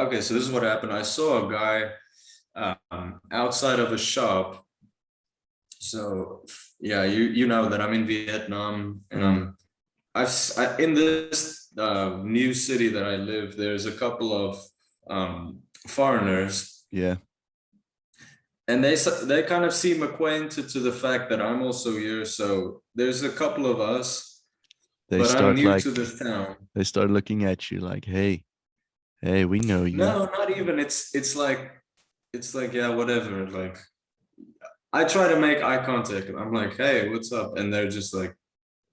okay, so this is what happened. I saw a guy outside of a shop. So yeah, you know that I'm in Vietnam, and in this new city that I live. There's a couple of foreigners, Yeah. and they kind of seem acquainted to the fact that I'm also here. So there's a couple of us, They but I'm start new to like this town. they start looking at you like, hey, we know you. No, not even. It's like, yeah, whatever. Like, I try to make eye contact. I'm like, hey, what's up? And they're just like,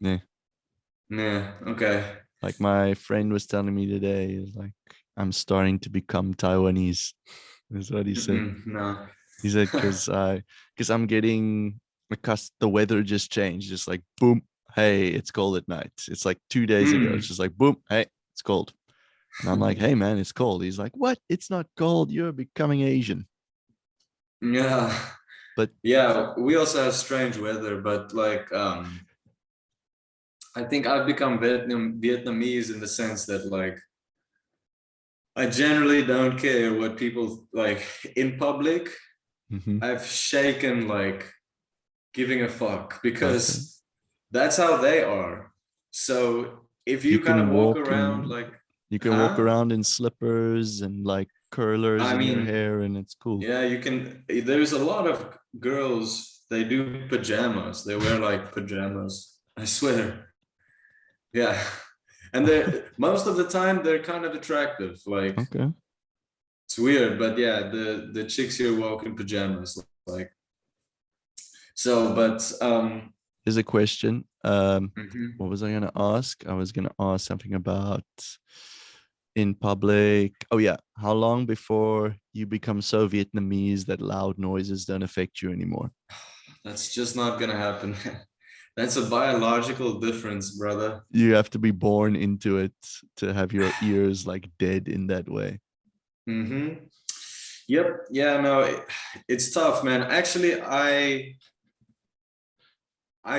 Yeah. yeah, okay. Like my friend was telling me today, is like, I'm starting to become Taiwanese. Is what he said. No. He said, because I'm getting, because the weather just changed. Just like boom, hey, it's cold at night. It's like 2 days ago. It's just like boom, hey, it's cold. And I'm like, hey man, it's cold. He's like, what? It's not cold. You're becoming Asian. Yeah. But Yeah, we also have strange weather, but like I think I've become Vietnamese in the sense that like I generally don't care what people like in public. mhm, I've shaken like giving a fuck okay, because that's how they are. So if you you kind can of walk walk around in, like, you can walk huh? around in slippers and like curlers I in your mean, hair, and it's cool. yeah, you can. There's a lot of girls, they do pajamas. They wear like pajamas. I swear. Yeah. And they're most of the time they're kind of attractive. Like Okay. it's weird, but yeah, the chicks here walk in pajamas. Like so, but Here's a question. mhm. What was I gonna ask? I was gonna ask something about in public. Oh yeah, how long before you become so Vietnamese that loud noises don't affect you anymore? That's just not gonna happen. That's a biological difference, brother. You have to be born into it to have your ears like dead in that way. Mm-hmm. Yep. Yeah, no, it's tough, man. Actually, I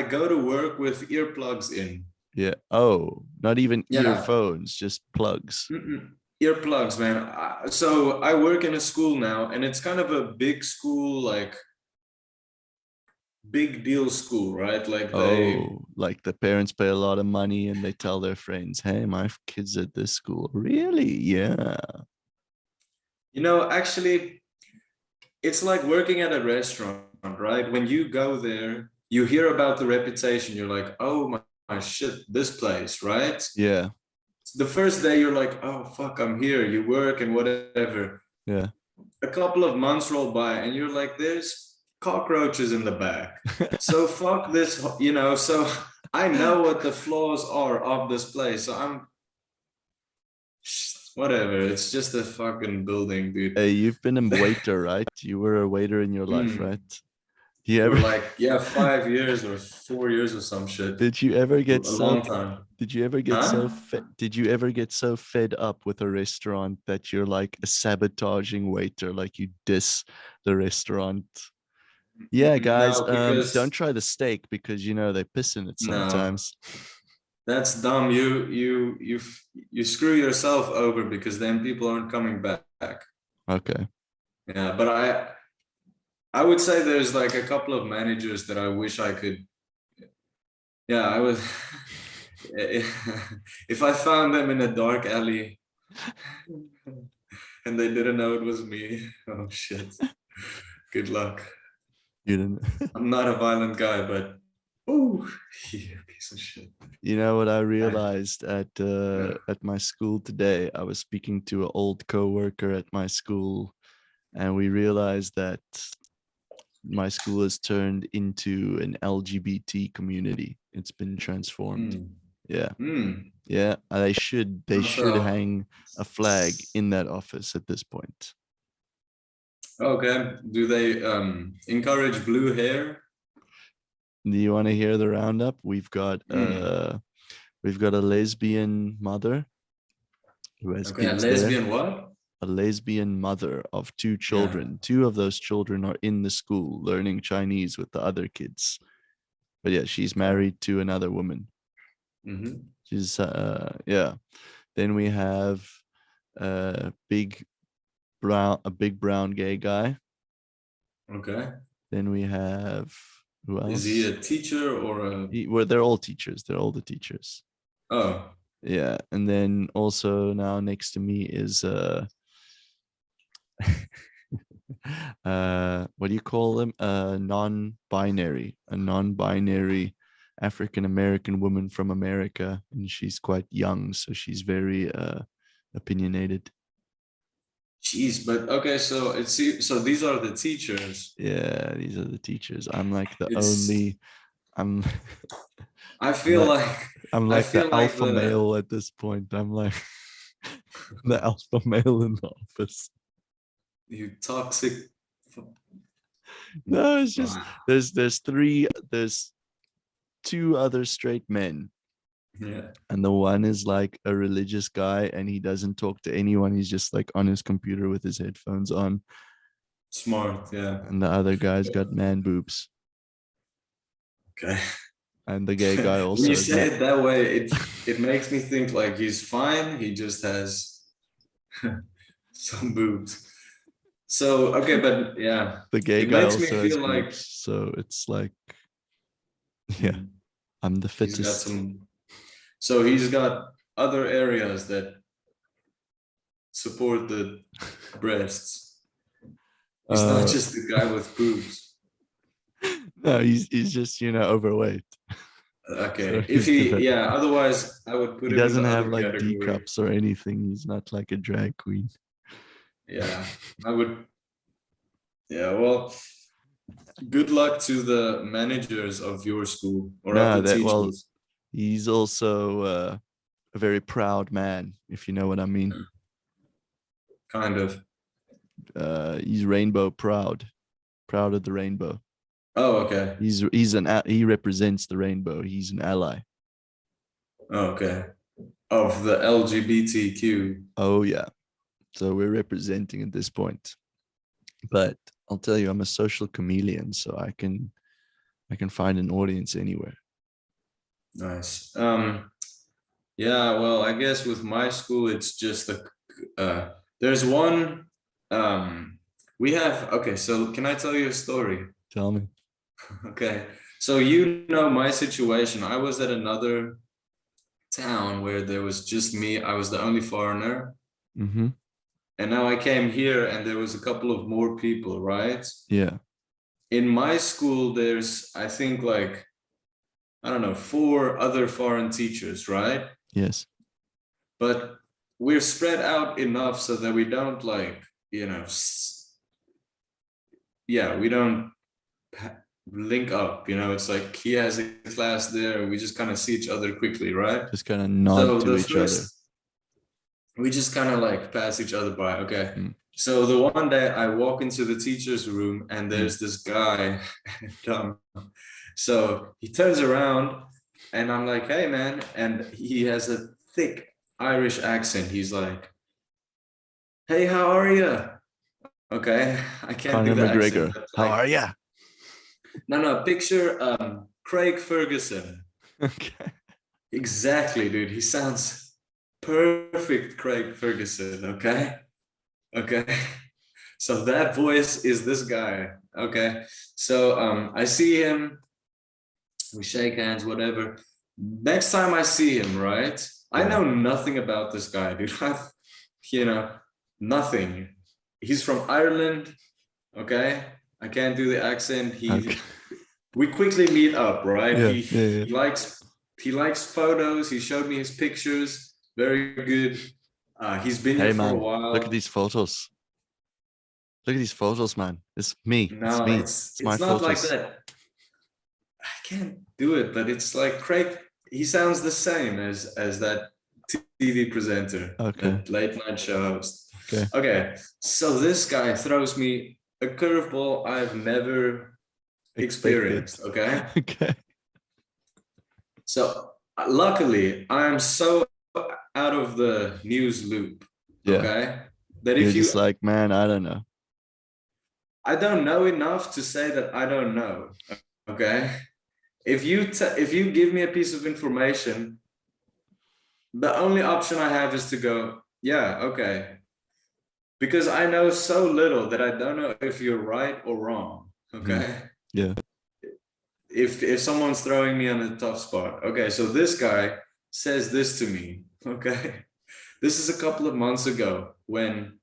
go to work with earplugs in. Yeah. Oh, not even Yeah. earphones, just plugs. Mm-mm. Earplugs, man. So I work in a school now, and it's kind of a big school, like big deal school, right? Like they, Oh, like the parents pay a lot of money and they tell their friends, hey, my kid's at this school. Really? Yeah. actually, it's like working at a restaurant, right? When you go there, you hear about the reputation. You're like, oh my shit, this place, right? Yeah. The first day, you're like, oh fuck, I'm here. You work and whatever. Yeah. A couple of months roll by, and you're like, there's cockroaches in the back. So fuck this, So I know what the flaws are of this place. So I'm whatever. It's just a fucking building, dude. Hey, you've been a waiter, right? You were a waiter in your life, Mm. right? You For ever like, yeah, 5 years or 4 years or some shit. did you ever A get so long time. did you ever get so Huh? did you ever get so fed up with a restaurant that you're like a sabotaging waiter, like you diss the restaurant? Yeah, guys, No, don't because try the steak because you know they piss in it no, sometimes. that's dumb. You screw yourself over because then people aren't coming back. Okay. Yeah, but I would say there's like a couple of managers that I wish I could. Yeah, I would. If I found them in a dark alley and they didn't know it was me, oh shit. Good luck. You didn't. I'm not a violent guy, but oh, yeah, piece of shit. You know what I I, realized yeah. at my school today? I was speaking to an old coworker at my school, and we realized that my school has turned into an LGBT community. It's been transformed. Mm. Yeah. Mm. Yeah. They should So, hang a flag in that office at this point. okay. Do they encourage blue hair? Do you want to hear the roundup? Mm. We've got a lesbian mother who has Okay, a kids there. lesbian what? A lesbian mother of two Yeah. children. Two of those children are in the school learning Chinese with the other kids. But yeah, she's Okay. married to another woman. Mm-hmm. She's yeah. Then we have big a big brown gay guy. Okay. Then we have who Is he else? a teacher or a? Well, they're all teachers. They're all the teachers. Oh, Yeah, and then also now next to me is what do you call them? A non-binary African American woman from America, and she's quite young, so she's very opinionated. jeez. But okay, so so these are the teachers. Yeah, these are the teachers. I'm like the It's. only. I'm. I I'm feel like like. I'm I like the feel like alpha the. male at this point. I'm like the alpha male in the office. You toxic. No, it's just Wow. there's two other straight men, Yeah. and the one is like a religious guy and he doesn't talk to anyone. He's just like on his computer with his headphones on. Smart. Yeah. And the other guy's got man boobs. Okay. And the gay guy When also you has say it that way, it makes me think like he's fine. He just has some boobs. So okay, but yeah, the gay it guy makes me also has feel like boobs. So it's like, yeah, hmm, I'm the he's got fittest. some. So he's got other areas that support the breasts. He's not Uh just the guy with boobs. no, he's just, overweight. So Okay, if he's he, developed. yeah, otherwise I would put He him in doesn't the have other like D category. cups or anything. He's not like a drag queen. Yeah, I would. Yeah, well, good luck to the managers of your school or of No, the that well, teachers. he's also a very proud man, if you know what I mean. Kind of. He's rainbow proud, proud of the rainbow. Oh, okay. He represents the rainbow. He's an ally. Oh, okay. Of the LGBTQ. Oh yeah. So we're representing at this point. But I'll tell you, I'm a social chameleon, so I can find an audience anywhere. Nice. Yeah, well, I guess with my school, it's just there's one, we have, okay, so can I tell you a story? Tell me. Okay. So you know my situation. I was at another town where there was just me. I was the only foreigner. Mm-hmm. And now I came here and there was a couple of more people, right? Yeah. In my school, there's, I think, like, I don't know, 4 other foreign teachers, right? Yes. But we're spread out enough so that we don't, like, yeah, we don't link up. It's like he has a class there. We just kind of see each other quickly, right? Just kind of nod So to the each other. first, we just kind of like pass each other by. Okay. Mm. So the one day I walk into the teacher's room and there's this guy. So he turns around and I'm like, hey man. And he has a thick Irish accent. He's like, hey, how are you? Okay. I can't do Conor the accent, McGregor. but How like, are ya? no, picture Craig Ferguson. Okay. Exactly, dude. He sounds perfect, Craig Ferguson. Okay. Okay. So that voice is this guy. Okay. So I see him, we shake hands, whatever. Next time I see him, right? I Yeah. know nothing about this guy, dude. I've, nothing. He's from Ireland. Okay. I can't do the accent. Okay. We quickly meet up, right? Yeah. He Yeah. he likes photos. He showed me his pictures. Very good. He's been Hey here for a man, look at while. these photos. Look at these photos, man. It's me. It's No, me. it's It's my it's not like photos. that. I can't do it, but it's like Craig. He sounds the same as that TV presenter, Okay. that late night show host. Okay. Okay, so this guy throws me a curveball I've never Expected. experienced. Okay, Okay. so luckily I am so out of the news loop. Yeah. Okay, that You're if just you, like, man, I don't know. I don't know enough to say that I don't know. Okay, if you give me a piece of information, the only option I have is to go, yeah, okay. because I know so little that I don't know if you're right or wrong. Mhm. Okay. Yeah. If someone's throwing me on a tough spot. Okay, so this guy says this to me. Okay. This is a couple of months ago when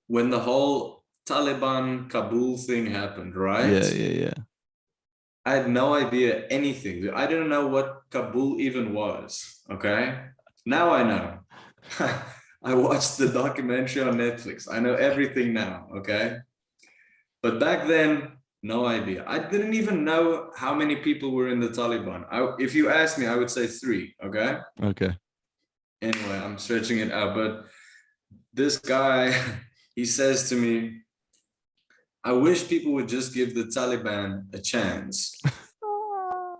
the whole Taliban Kabul thing happened, right? Yeah. Yeah. Yeah. I had no idea anything. I didn't know what Kabul even was. Okay. Now I know. I watched the documentary on Netflix. I know everything now. Okay. But back then, no idea. I didn't even know how many people were in the Taliban. If you asked me, I would say three. Okay. Okay. Anyway, I'm stretching it out. But this guy, he says to me, I wish people would just give the Taliban a chance. What?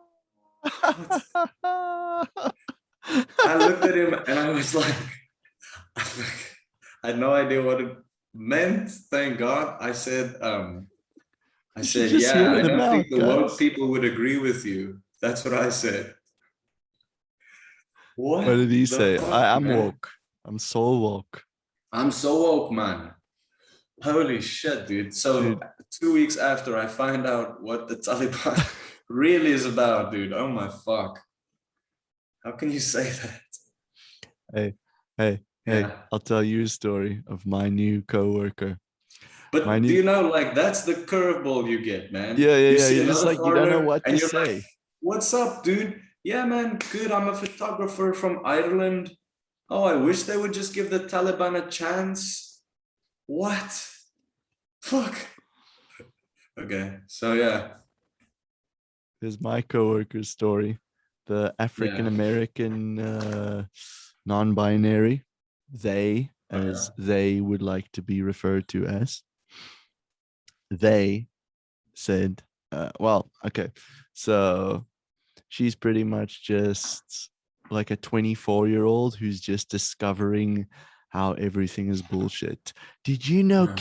I looked at him and I was like, I had no idea what it meant. Thank God. I You should said, just yeah, hear I them don't think out, the woke guys. people would agree with you. That's what I said. What What did he the say? fuck, I'm man? woke. I'm so woke. I'm so woke, man. Holy shit, dude. So Dude. 2 weeks after I find out what the Taliban really is about, dude. Oh my fuck. How can you say that? Hey, hey, hey, Yeah. I'll tell you a story of my new coworker. My But do new you know, like, that's the curveball you get, man. Yeah, yeah, You yeah. see You're just another like you don't know foreigner what to and you're like, say. what's up, dude? Yeah, man, good. I'm a photographer from Ireland. Oh, I wish they would just give the Taliban a chance. What? Fuck. Okay, so yeah, Here's my coworker's story. The African yeah. American non-binary, they, Okay. as they would like to be referred to as, they said, well, okay, so she's pretty much just like a 24-year-old who's just discovering how everything is bullshit. Did you know Yeah.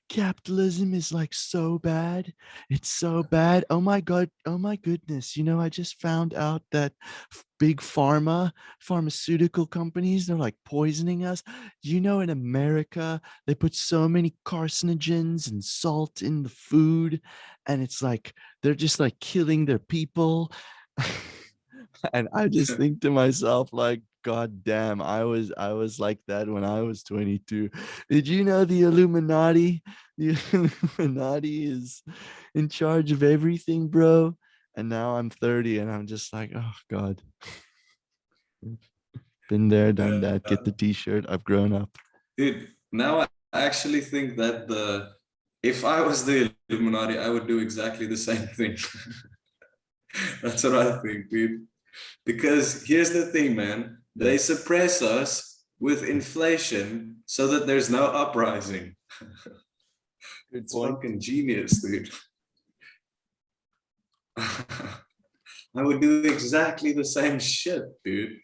capitalism is like so bad? It's so bad. Oh my god, oh my goodness. You know, I just found out that big pharmaceutical companies, they're like poisoning us. You know, in America they put so many carcinogens and salt in the food, and it's like they're just like killing their people. And I just think to myself, like, god damn, I was like that when I was 22. Did you know the Illuminati, the Illuminati is in charge of everything, bro? And now I'm 30 and I'm just like, oh god, been there, done that. Get the Yeah. t-shirt. I've grown up. Dude, now I actually think that if I was the Illuminati, I would do exactly the same thing. That's what I think, dude. Because here's the thing, man. Yeah, They suppress us with inflation so that there's no uprising. good It's point. fucking genius, dude. I would do exactly the same shit, dude.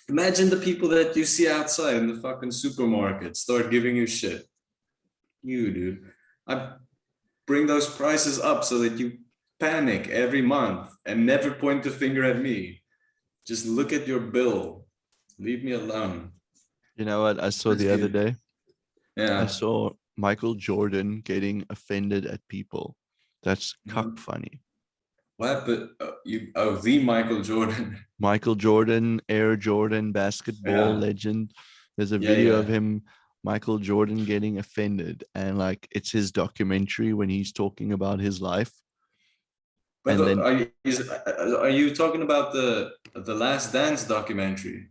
Imagine the people that you see outside in the fucking supermarket start giving you shit. You, dude. I bring those prices up so that you panic every month and never point the finger at me. Just look at your bill. Leave me alone. You know what I saw Let's the other get, day? I yeah. saw Michael Jordan getting offended at people. That's cuck Mhm. funny. What? But the Michael Jordan. Michael Jordan, Air Jordan, basketball Yeah. legend. There's a Yeah. video of Yeah. him, Michael Jordan, getting offended, and like it's his documentary when he's talking about his life. But And then are you talking about the Last Dance documentary?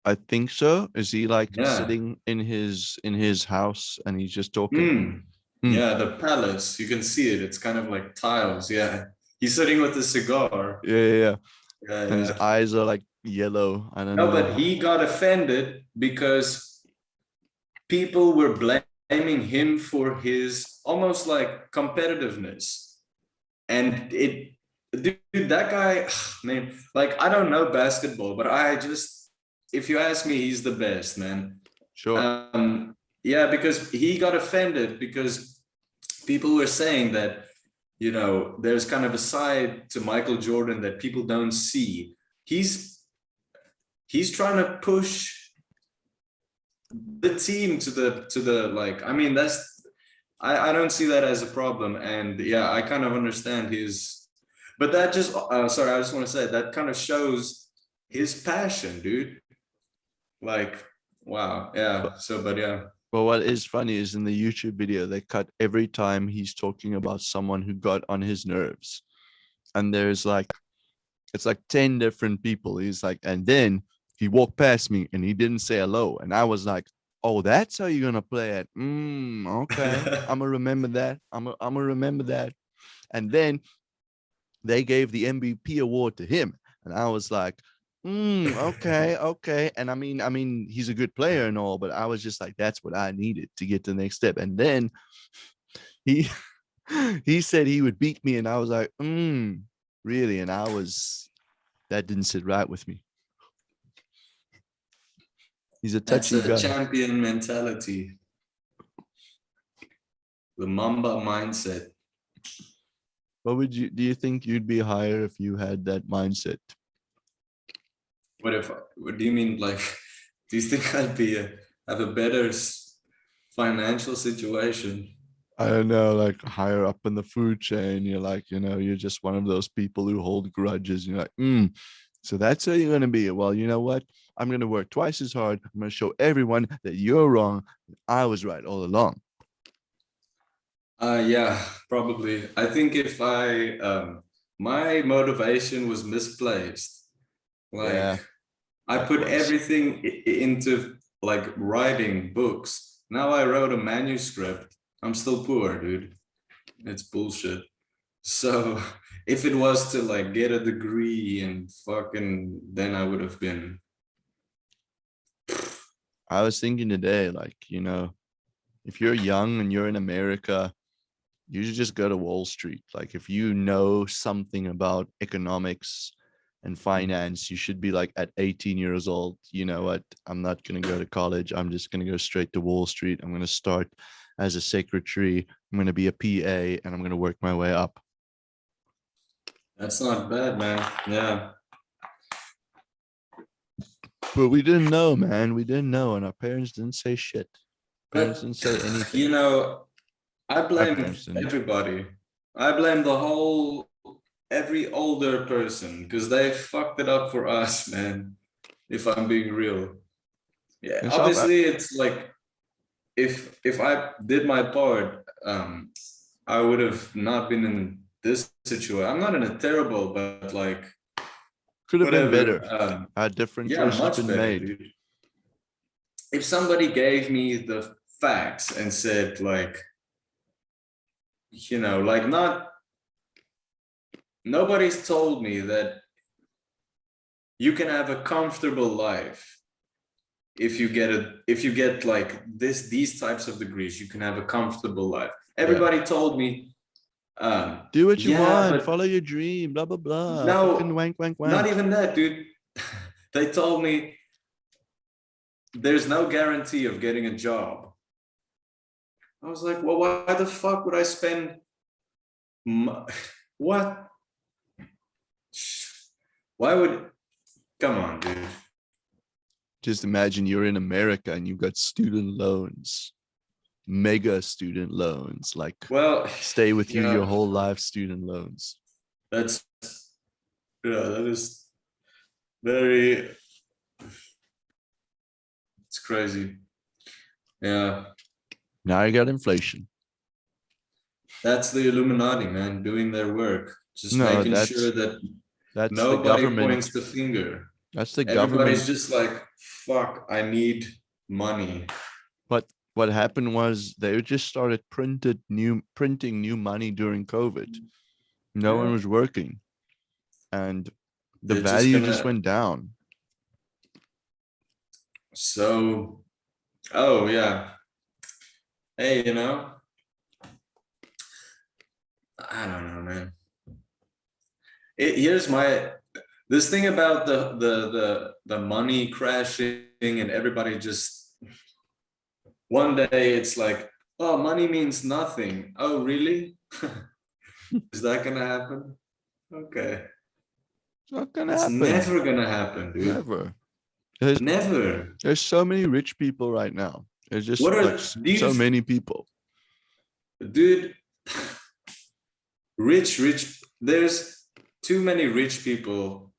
I think so. Is he like Yeah. sitting in his house and he's just talking? Hmm. Hmm. Yeah, the palace. You can see it. It's kind of like tiles. Yeah. He's sitting with a cigar. Yeah, yeah, yeah. Yeah, And his yeah. eyes are like yellow. I don't No, know. but he got offended because people were blaming him for his almost like competitiveness. And dude, that guy, man, like I don't know basketball, but if you ask me, he's the best, man. Sure. Yeah, because he got offended because people were saying that, there's kind of a side to Michael Jordan that people don't see. He's trying to push the team to the like, I mean, that's, I don't see that as a problem. And yeah, I kind of understand his, but that just sorry, I just want to say that kind of shows his passion, dude. Like, wow, yeah. So, but yeah. But what is funny is in the YouTube video, they cut every time he's talking about someone who got on his nerves. And there's like, it's like 10 different people. He's like, and then he walked past me and he didn't say hello. And I was like, oh, that's how you're going to play it. Okay. I'm going to remember that. I'm going to remember that. And then they gave the MVP award to him. And I was like, okay, okay. And I mean, he's a good player and all, but I was just like, that's what I needed to get to the next step. And then he he said he would beat me, and I was like, really? And that didn't sit right with me. He's a That's touchy a guy. champion mentality. The Mamba mindset. What do you think you'd be higher if you had that mindset? What do you mean? Like, do you think I'd have a better financial situation? I don't know, like higher up in the food chain. You're like, you're just one of those people who hold grudges. You're like, so that's how you're going to be. Well, you know what? I'm going to work twice as hard. I'm going to show everyone that you're wrong. I was right all along. Yeah, probably. I think if my motivation was misplaced. Like, Yeah, I that put was. everything into like writing books. Now I wrote a manuscript. I'm still poor, dude. It's bullshit. So if it was to like get a degree and fucking, then I would have been. I was thinking today, like, if you're young and you're in America, you should just go to Wall Street. Like, if you know something about economics and finance, you should be like at 18 years old. You know what? I'm not going to go to college. I'm just going to go straight to Wall Street. I'm going to start as a secretary. I'm going to be a PA and I'm going to work my way up. That's not bad, man. Yeah. But we didn't know, man. We didn't know. And our parents didn't say shit. Parents But, didn't say you anything. know, I Our blame parents didn't. everybody. I blame every older person because they fucked it up for us, man. If I'm being real. Yeah, And South obviously it's like if I did my part, I would have not been in this situation. I'm not in a terrible, but like could have been whatever. better. Had different Yeah, choices much been better, made. dude. If somebody gave me the facts and said like, like not nobody's told me that you can have a comfortable life if you get like these types of degrees, you can have a comfortable life. Yeah. Everybody told me, Do what you yeah, want, but follow your dream, blah blah blah. Fucking no, wank wank not wank. even that, dude. They told me there's no guarantee of getting a job. I was like, well, why the fuck would I spend what? Why would, come on, dude. Just imagine you're in America and you've got student loans, mega student loans, like Well, stay with you your yeah, whole life student loans. that's, yeah, that is very, it's crazy. Yeah, Now you got inflation. that's the Illuminati, man, doing their work, just No, making sure that that's the nobody government. points the finger. That's the Everybody's government. just like, fuck, I need money. But what happened was they just started printing new money during COVID. No one Yeah. was working, and the They're just value just gonna, went down. so, oh yeah. Hey, I don't know, man. Here's this thing about the money crashing and everybody just one day it's like, oh, money means nothing. Oh, really? Is that gonna happen? Okay. It's not gonna It's happen. never gonna happen, dude. Never. There's Never. there's so many rich people right now. There's just What like are so these, many people. dude? Rich. There's too many rich people.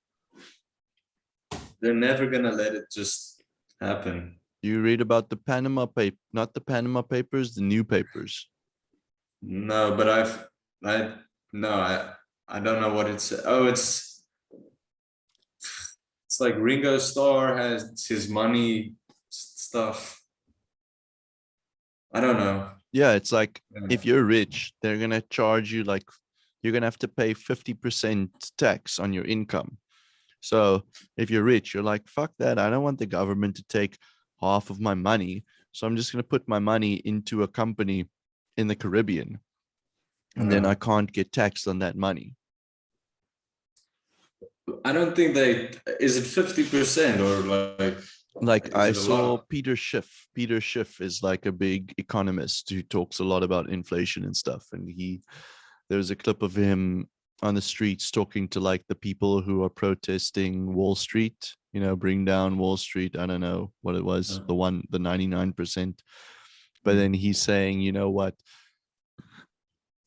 They're never gonna let it just happen. You read about the Panama paper, not the Panama Papers, the new papers. No, but I, no, I don't know what it's. Oh, it's like Ringo Starr has his money stuff. I don't know. Yeah, it's like if Yeah. you're rich, they're gonna charge you like you're gonna have to pay 50% tax on your income. So if you're rich, you're like, fuck that. I don't want the government to take half of my money. So I'm just gonna put my money into a company in the Caribbean. And then I can't get taxed on that money. I don't think they, is it 50% or like, Like is I it a saw lot? Peter Schiff. Peter Schiff is like a big economist who talks a lot about inflation and stuff. And there's a clip of him on the streets talking to like the people who are protesting Wall Street, bring down Wall Street. I don't know what it was, the 99%. But then he's saying, you know what,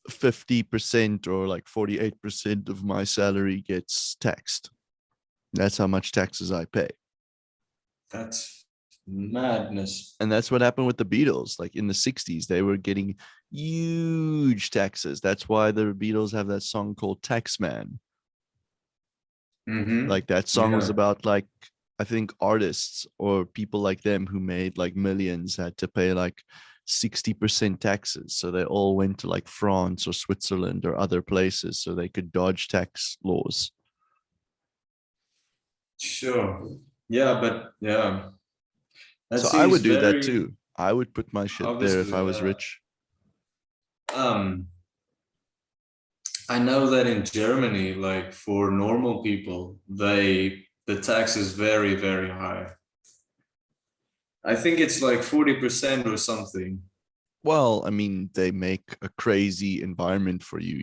50% or like 48% of my salary gets taxed. That's how much taxes I pay. That's madness. And that's what happened with the Beatles. Like in the 60s, they were getting huge taxes. That's why the Beatles have that song called Taxman. Like that song was Yeah. about like, I think artists or people like them who made like millions had to pay like 60% taxes. So they all went to like France or Switzerland or other places so they could dodge tax laws. Sure. Yeah, but yeah, that So I seems would do that very too. I would put my shit there if I obviously. was rich. Um, I know that in Germany, like for normal people, the tax is very, very high. I think it's like 40% or something. Well, I mean, they make a crazy environment for you.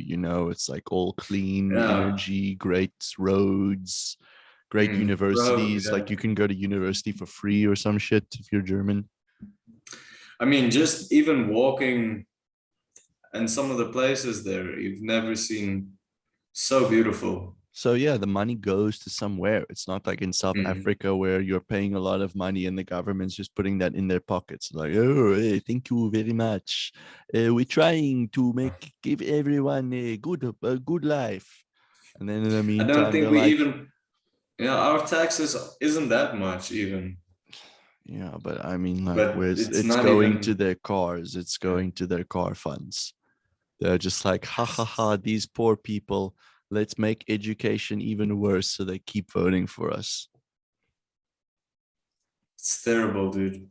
It's like all clean Yeah. energy, great roads, great Bro, universities. yeah. Like you can go to university for free or some shit if you're German. I mean, just even walking and some of the places there, you've never seen so beautiful. So yeah, the money goes to somewhere. It's not like in South Mm. Africa where you're paying a lot of money and the government's just putting that in their pockets. Like, oh, hey, thank you very much. We're trying to give everyone a good life. And then in the I don't meantime, think they're we like, even, yeah, our taxes isn't that much even, yeah, but I mean, like, but where's it's it's not going to even. their cars, it's going to their car funds. They're just like, ha ha ha, these poor people. Let's make education even worse so they keep voting for us. It's terrible, dude.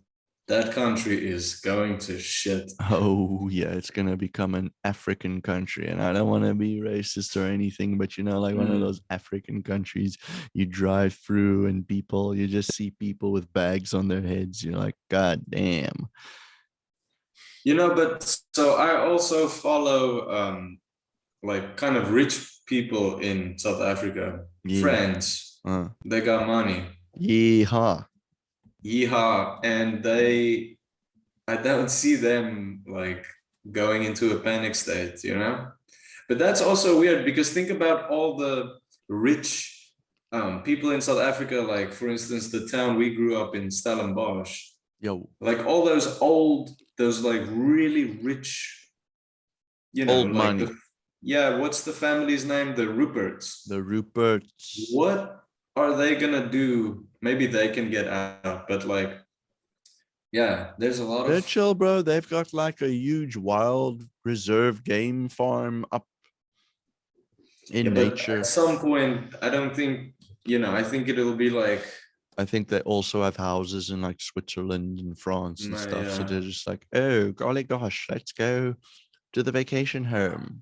That country is going to shit. Oh, yeah, it's gonna become an African country. And I don't want to be racist or anything, but like one of Mm. those African countries you drive through and you just see people with bags on their heads. You're like, God damn. But so I also follow like kind of rich people in South Africa, Yeah. friends. Uh, They got money. Yeehaw. Yeehaw. And I don't see them like going into a panic state. But that's also weird because think about all the rich people in South Africa, like for instance, the town we grew up in, Stellenbosch, Yo, like all those like really rich, old like money. yeah, what's the family's name? The Ruperts. The Ruperts. What are they gonna do? Maybe they can get out, but like, yeah, there's a lot They're of, chill, bro. They've got like a huge wild reserve game farm up yeah, in but at nature. some point, I don't think, I think it'll be like, I think they also have houses in like Switzerland and France and stuff. So yeah, they're just like, oh, golly gosh, let's go to the vacation home.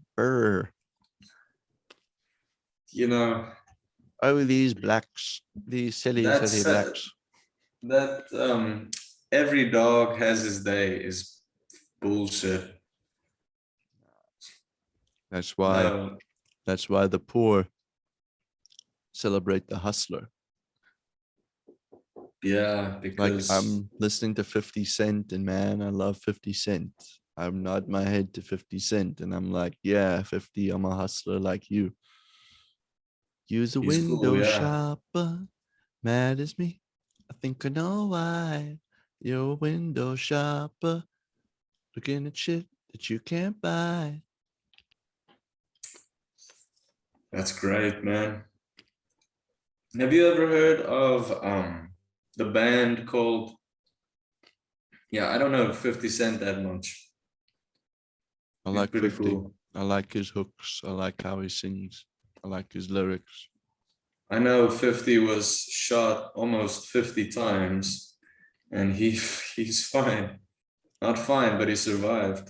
you know, Oh, these blacks, these silly, silly that's blacks. that every dog has his day is bullshit. That's why, No, that's why, the poor celebrate the hustler. Yeah, Like because I'm listening to 50 Cent and man, I love 50 Cent. I'm nod my head to 50 Cent and I'm like, yeah, 50, I'm a hustler like you. Use a he's cool. window Yeah, shopper, mad as me. I think I know why. You're a window shopper, looking at shit that you can't buy. that's great, man. Have you ever heard of the band called? Yeah, I don't know 50 Cent that much. I He's like pretty 50. cool. I like his hooks. I like how he sings. I like his lyrics. I know 50 was shot almost 50 times, and he's fine. Not fine, but he survived.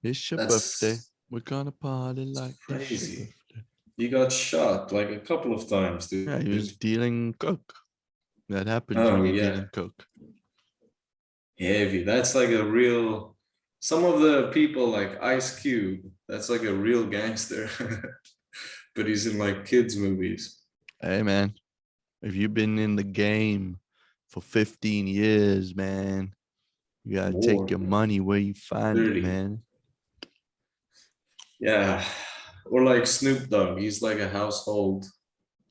It's your birthday. That's We're gonna party like it's your crazy. birthday. He got shot like a couple of times, Yeah, he was dude. dealing coke. That happens when Oh you're yeah, dealing coke. heavy. That's like a real. Some of the people like Ice Cube. That's like a real gangster, but he's in like kids movies. Hey man, if you've been in the game for 15 years, man, you gotta take More your money where you find it, 30. man. Yeah, or like Snoop Dogg. He's like a household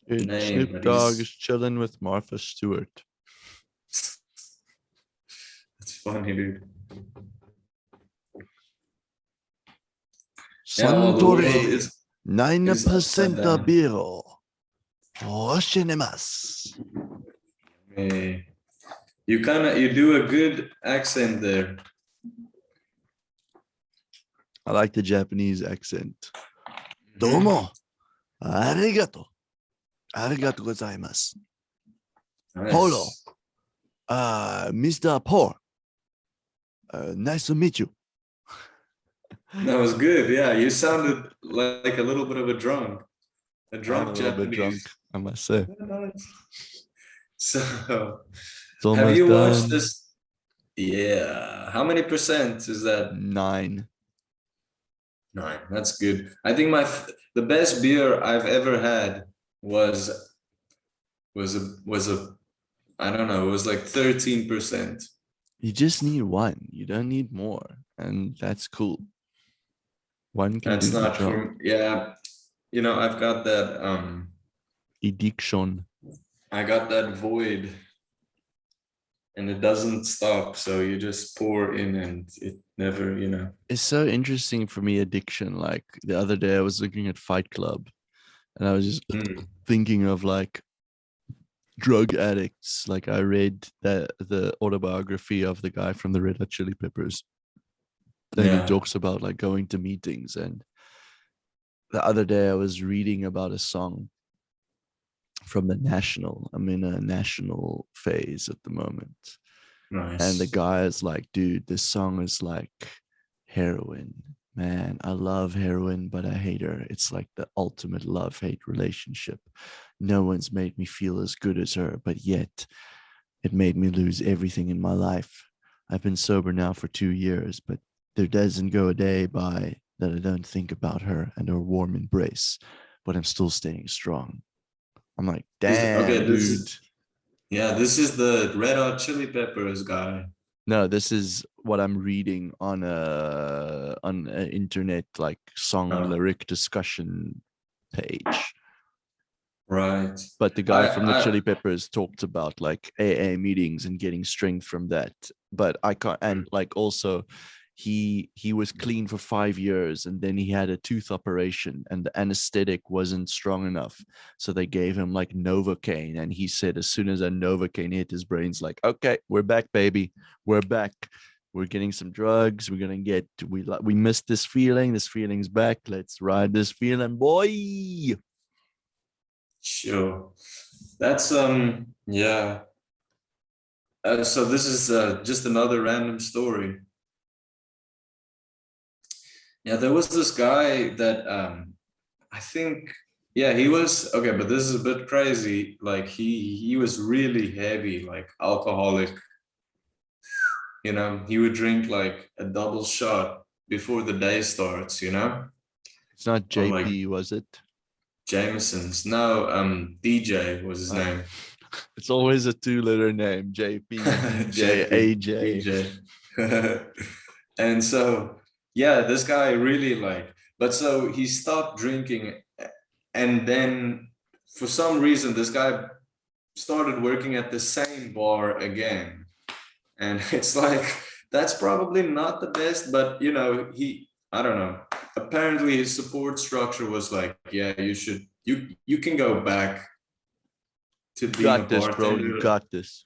Dude, name, Snoop but Dogg is he's. chilling with Martha Stewart. It's funny, dude. Yeah, well, the world Suntory is upside 9% down. ビールを欲しねます。Hey, you do a good accent there. I like the Japanese accent. Mhm. どうも、ありがとう。ありがとうございます。Polo, Nice. Mr. Paul, nice to meet you. That was good. Yeah, you sounded like a little bit of a I'm a drunk little bit drunk, Japanese. I must say. Nice. So, It's have almost you watched done. this? Yeah. How many percent is that? 9. Nine. That's good. I think the best beer I've ever had was was a I don't know, it was like 13%. You just need one. You don't need more. And that's cool. One can do That's the not job. for yeah. I've got that Addiction. I got that void and it doesn't stop. So you just pour in and it never. It's so interesting for me, addiction. Like the other day, I was looking at Fight Club and I was just Mm, thinking of like drug addicts. Like I read the autobiography of the guy from the Red Hot Chili Peppers. And he yeah, talks about like going to meetings. And the other day, I was reading about a song from the National. I'm in a national phase at the moment. And the nice. guy is like, dude, this song is like heroin. Man, I love heroin, but I hate her. It's like the ultimate love hate relationship. No one's made me feel as good as her, but yet it made me lose everything in my life. I've been sober now for 2 years, but there doesn't go a day by that I don't think about her and her warm embrace, but I'm still staying strong. I'm like, Okay, damn, dude. this is the Red Hot Chili Peppers guy. No, this is what I'm reading on a internet like song Oh, lyric discussion page. right. But the guy from the I Chili Peppers talked about like AA meetings and getting strength from that. But I can't, and like also he was clean for 5 years and then he had a tooth operation and the anesthetic wasn't strong enough. So they gave him like Novocaine. And he said as soon as a Novocaine hit his brain's like, okay, we're back, baby. We're back. We're getting some drugs. We're gonna get we missed this feeling. This feeling's back. Let's ride this feeling, boy. Sure. That's yeah. So this is just another random story. Yeah, there was this guy that I think yeah, he was okay, but this is a bit crazy. Like he was really heavy, like alcoholic. He would drink like a double shot before the day starts, It's not or like JP, was it? Jameson's. No, DJ was his Uh, name. It's always a 2-letter name, JP, DJ, AJ. DJ. And so, yeah, this guy really like, but so he stopped drinking, and then for some reason, this guy started working at the same bar again. And it's like, that's probably not the best, but you know, I don't know. Apparently his support structure was like, yeah, you can go back to being a Got this, bro. You bartender. got this.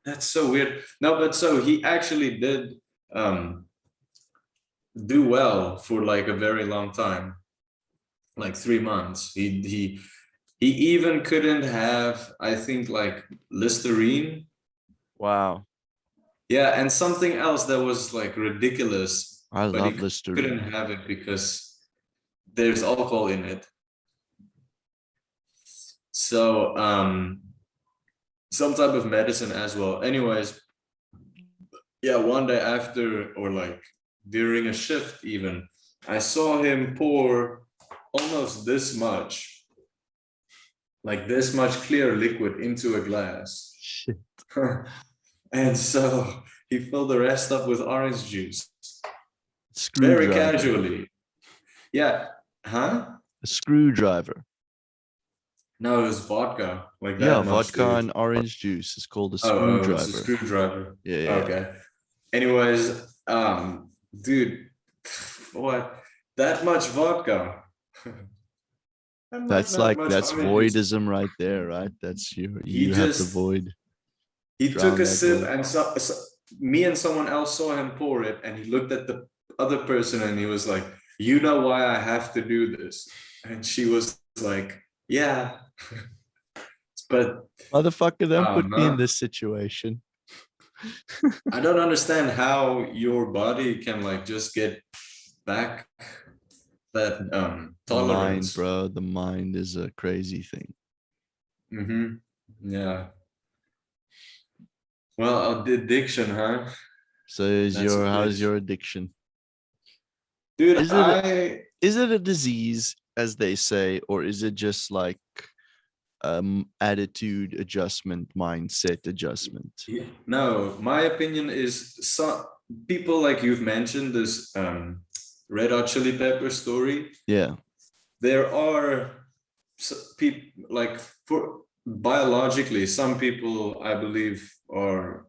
That's so weird. No, but so he actually did do well for like a very long time, like 3 months. He even couldn't have, I think, like Listerine. Wow. Yeah, and something else that was like ridiculous, I but he love Listerine. couldn't have it because there's alcohol in it. So some type of medicine as well. Anyways, yeah, one day after, or like during a shift even, I saw him pour almost this much, like this much clear liquid into a glass. Shit. And so he filled the rest up with orange juice. Screwdriver. Very casually. Yeah. Huh? A screwdriver. No, it was vodka. Like that. Yeah, much, vodka dude. and orange juice is called a Oh, screwdriver. it's a screwdriver. Yeah. Okay. Anyways, dude, what? That much vodka. That's like that's voidism right there, right? That's you have the void. He took a sip, void. and so me and someone else saw him pour it, and he looked at the other person and he was like, "You know why I have to do this?" And she was like, "Yeah." But motherfucker, don't put me in this situation. I don't understand how your body can like just get back that tolerance. Mind, bro. The mind is a crazy thing. Yeah. Well, addiction, huh? So how's your addiction? Dude, is it a disease, as they say, or is it just like attitude adjustment, mindset adjustment? No, my opinion is some people, like you've mentioned this Red Hot Chili Pepper story. Yeah. There are people like, for biologically, some people I believe are,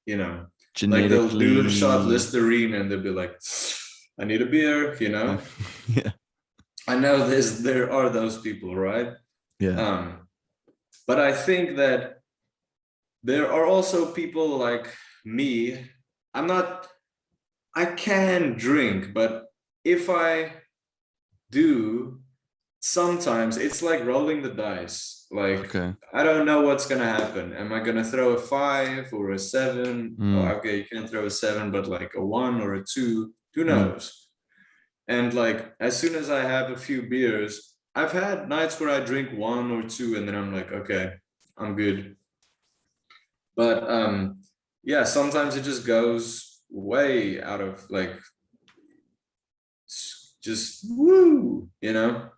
you know, like they'll do a shot Listerine and they'll be like, I need a beer, you know. Yeah. I know there are those people, right? Yeah. But I think that there are also people like me. I can drink, but if I do, sometimes it's like rolling the dice. Like, okay, I don't know what's gonna happen. Am I gonna throw a 5 or a 7? Oh, okay, you can throw a 7, but like a 1 or a 2, who knows? And like, as soon as I have a few beers, I've had nights where I drink 1 or 2 and then I'm like, okay, I'm good. But yeah, sometimes it just goes way out of like, just woo, you know,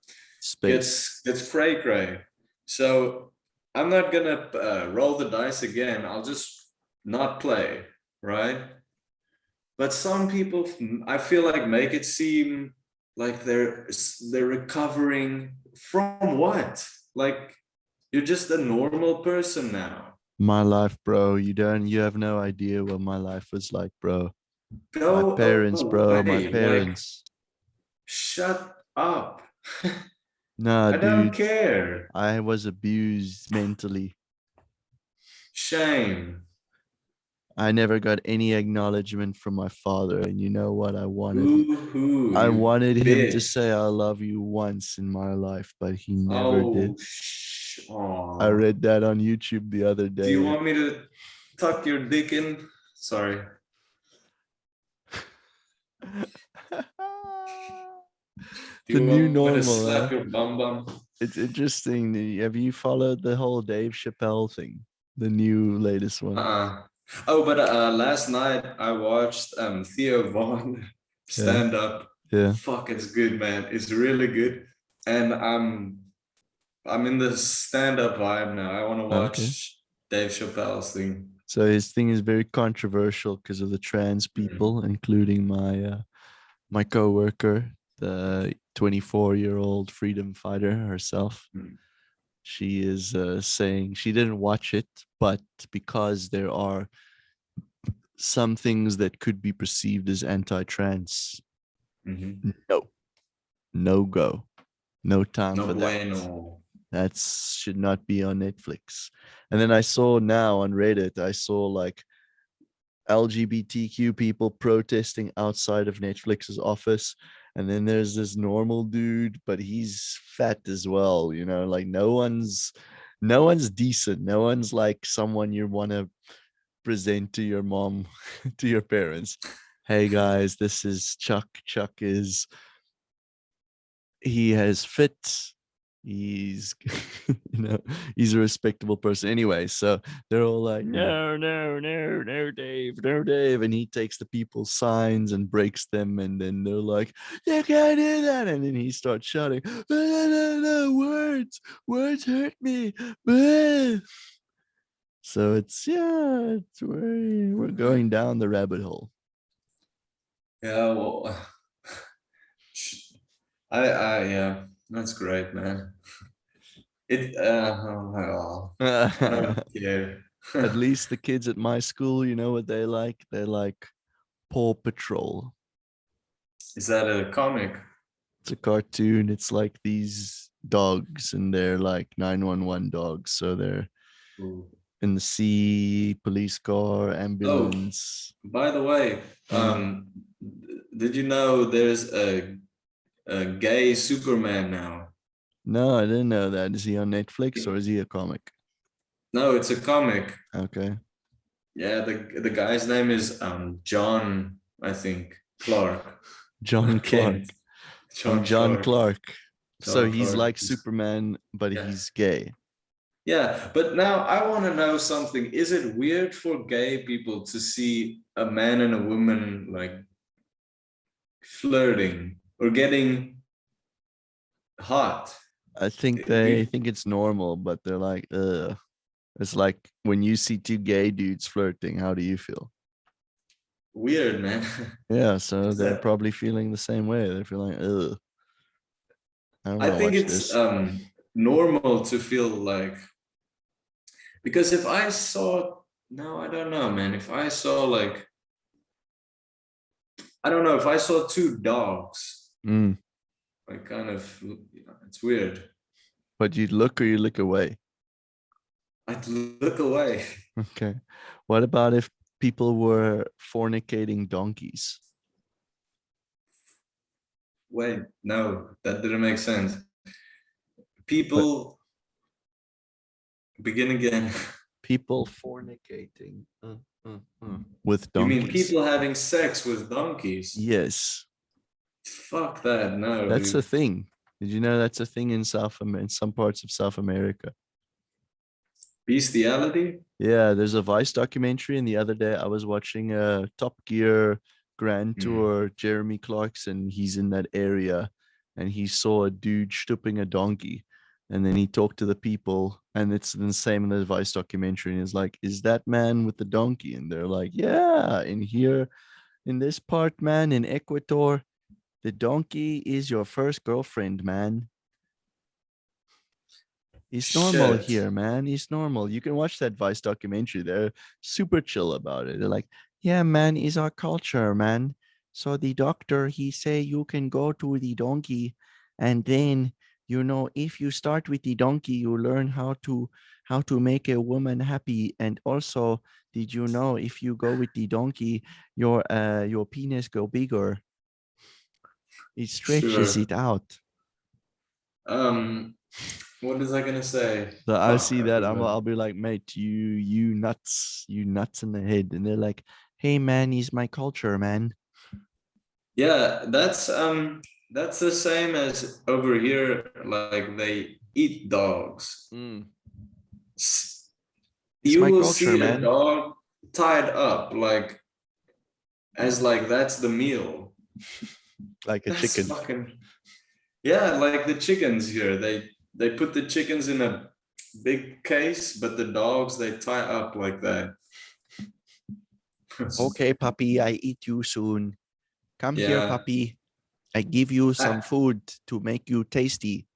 it's cray. So I'm not gonna roll the dice again. I'll just not play, right? But some people, I feel like, make it seem like they're recovering from what? Like, you're just a normal person now. My life, bro. You have no idea what my life was like, bro. My parents, bro. My parents. Like, shut up. Nah, I don't care. I was abused mentally. Shame. I never got any acknowledgement from my father, and you know what I wanted? I wanted him to say I love you once in my life, but he never did. I read that on YouTube the other day. Do you want me to tuck your dick in? Sorry. The new normal. Slap your bum bum? It's interesting. Have you followed the whole Dave Chappelle thing? The new latest one. Oh, but last night I watched Theo Vaughn stand up. Yeah. Fuck, it's good, man. It's really good. And I'm in the stand-up vibe now. I want to Okay. watch Dave Chappelle's thing. So his thing is very controversial because of the trans Mm. people, including my coworker, the 24-year-old freedom fighter herself. Mm. She is saying she didn't watch it, but because there are some things that could be perceived as anti-trans, Mhm. no, no go, no time No for that. bueno. That should not be on Netflix. And then I saw now on Reddit, I saw like LGBTQ people protesting outside of Netflix's office. And then there's this normal dude, but he's fat as well, you know, like no one's decent. No one's like someone you want to present to your mom, to your parents. Hey guys, this is Chuck. Chuck is he has fit. He's he's a respectable person anyway. So they're all like, Mm. no, no, no, no, Dave, no, Dave. And he takes the people's signs and breaks them. And then they're like, you can't do that. And then he starts shouting, no, no, no, words hurt me. So it's we're going down the rabbit hole. Yeah, well, yeah, that's great, man. I don't At care. least the kids at my school, you know what they like? They like Paw Patrol. Is that a comic? It's a cartoon. It's like these dogs, and they're like 911 dogs. So they're Ooh. in the sea, police car, Oh, ambulance. by the way, Mm. did you know there's a gay Superman now? No, I didn't know that. Is he on Netflix or is he a comic? No, it's a comic. Okay. Yeah, the guy's name is John, I think, Clark. John Not Clark. Kent. I'm John John Clark. Clark. So John he's Clark. like Superman, but Yeah. he's gay. Yeah, but now I want to know something. Is it weird for gay people to see a man and a woman like flirting or getting hot? I think they think it's normal, but they're like, ugh. It's like when you see two gay dudes flirting, how do you feel? Weird, man. Yeah, so Is they're that? probably feeling the same way. They're feeling, ugh, I don't I want to think watch it's this. normal to feel like, because if I saw, no, I don't know, man. If I saw like, I don't know, if I saw two dogs, Mm. like kind of, it's weird. But you look or you look away. I'd look away. Okay. What about if people were fornicating donkeys? Wait, no, that didn't make sense. But People, begin again. people fornicating with You mean donkeys. people having sex with donkeys? Yes, Fuck that, no, that's a dude. thing. Did you know that's a thing in in some parts of South America? Bestiality? Yeah, there's a Vice documentary, and the other day I was watching a Top Gear Grand Hmm. Tour. Jeremy Clarkson, he's in that area, and he saw a dude stooping a donkey, and then he talked to the people, and it's the same in the Vice documentary. And he's like, "Is that man with the donkey?" And they're like, "Yeah, in here, in this part, man, in Ecuador, the donkey is your first girlfriend, man." It's normal Shit. here, man. It's normal. You can watch that Vice documentary. They're super chill about it. They're like, yeah, man, is our culture, man. So the doctor, he say you can go to the donkey, and then if you start with the donkey, you learn how to make a woman happy. And also, did you know if you go with the donkey, your penis go bigger? It stretches Sure. it out. Um, what was I gonna say? So I Fuck, see I that forgot. I'll be like, mate, you nuts in the head, and they're like, hey man, he's my culture, man. Yeah, that's the same as over here, like they eat dogs. Mm. S- It's You my will culture, see a man. dog tied up, like as like that's the meal. Like a That's chicken. fucking, yeah, like the chickens here. They they put the chickens in a big case, but the dogs they tie up like that. Okay, puppy, I eat you soon. Come here, Yeah. puppy. I give you some Ah, food to make you tasty.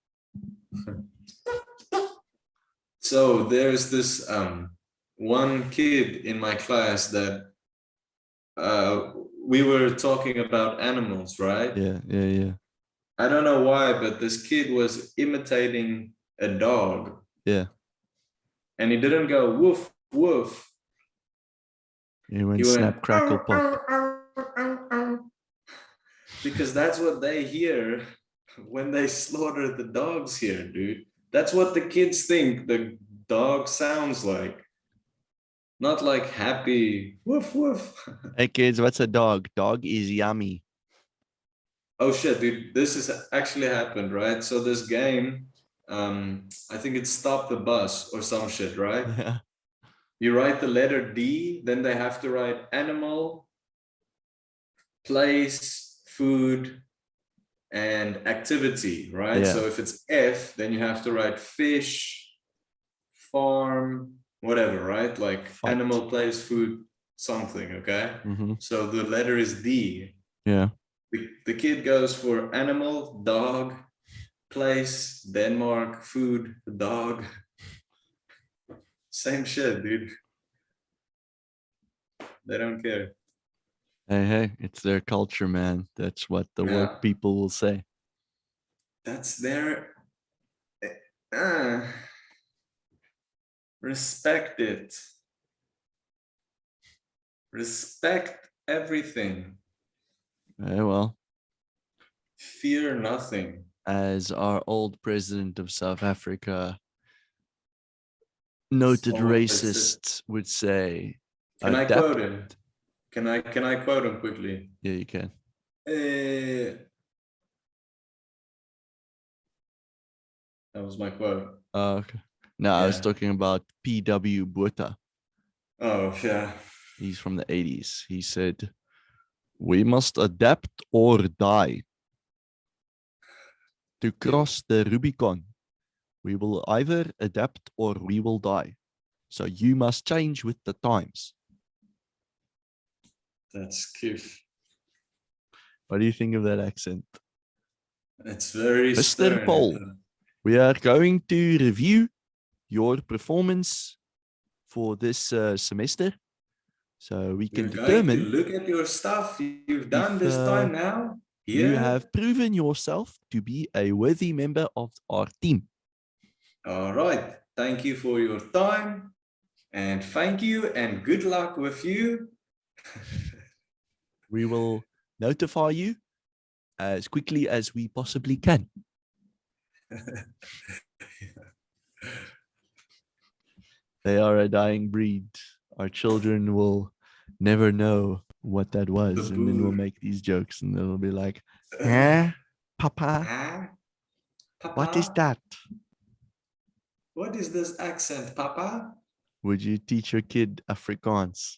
so there's this one kid in my class that we were talking about animals, right? Yeah, yeah, yeah, I don't know why, but this kid was imitating a dog, yeah. and he didn't go woof woof. You He went went snap, crackle, pop. because that's what they hear when they slaughter the dogs here, dude. That's what the kids think the dog sounds like. Not like happy woof woof. Hey, kids, what's a dog? Dog is yummy. Oh shit, dude, this has actually happened, right? So this game, I think it's Stop the Bus or some shit, right? Yeah, You write the letter D, then they have to write animal, place, food, and activity, right? yeah. So if it's F, then you have to write fish, farm, whatever, right? Like Fight. animal, place, food, something, okay? Mm-hmm. So the letter is D. Yeah. The kid goes for animal, dog, place, Denmark, food, dog. Same shit, dude. They don't care. Hey, it's their culture, man. That's what the woke Yeah, people will say. that's their uh, respect it. Respect everything. Well, Fear nothing. as our old president of South Africa, noted Almost racist. racist, would say, Can I quote adapt. him? Can I quote him quickly? Yeah, you can. Eh, that was my quote. Okay. No, I was Yeah. talking about P.W. Botha. Oh yeah. He's from the 80s. He said, "We must adapt or die. To cross the Rubicon, we will either adapt or we will die. So you must change with the times." That's cute. What do you think of that accent? It's very Mr. stern. Paul, we are going to review your performance for this semester so we can We're going to determine look at your stuff you've done if this time now. you Yeah. have proven yourself to be a worthy member of our team. All right. Thank you for your time. And thank you and good luck with you. We will notify you as quickly as we possibly can. They are a dying breed. Our children will never know what that was. And then we'll make these jokes and they'll be like, huh? Papa? Huh? Papa? What is that? What is this accent, Papa? Would you teach your kid Afrikaans?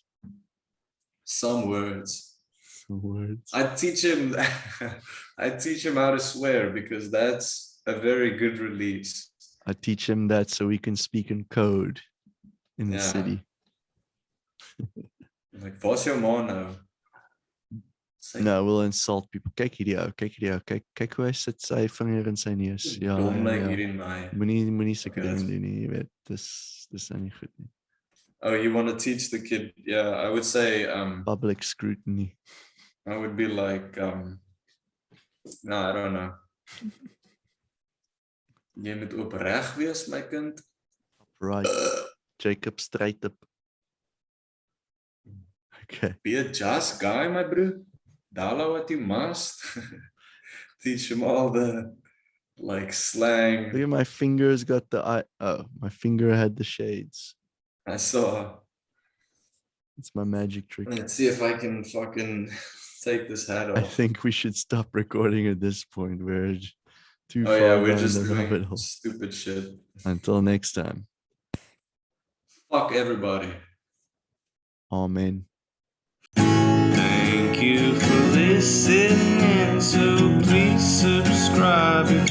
Some words. Some words. I teach him I teach him how to swear because that's a very good release. I teach him that so we can speak in code in the Yeah. city. Like, what's your ma nou? Sy No, we'll insult people. Kyk hierdie ou, kyk hierdie ou, kyk hoe hy sit sy vinger in sy neus. Ja, dom ja, lyk ja. hierdie my. Moenie sulke Okay, dinge that's- doen nie, jy weet. Dis nou nie goed nie. Oh, you want to teach the kid? Yeah, I would say Public scrutiny. I would be like no, I don't know. Jy moet opreg wees, my kind. Right. Jacob straight up. Okay. Be a just guy, my bro. Dollar what you must. Teach him all the like slang. Look at my fingers got the eye. Oh, my finger had the shades. I saw. It's my magic trick. Let's see if I can fucking take this hat I off. think we should stop recording at this point. We're too Oh far yeah, we're down just the rabbit doing hole. stupid shit. Until next time. Fuck everybody. Amen. Thank you for listening, so please subscribe if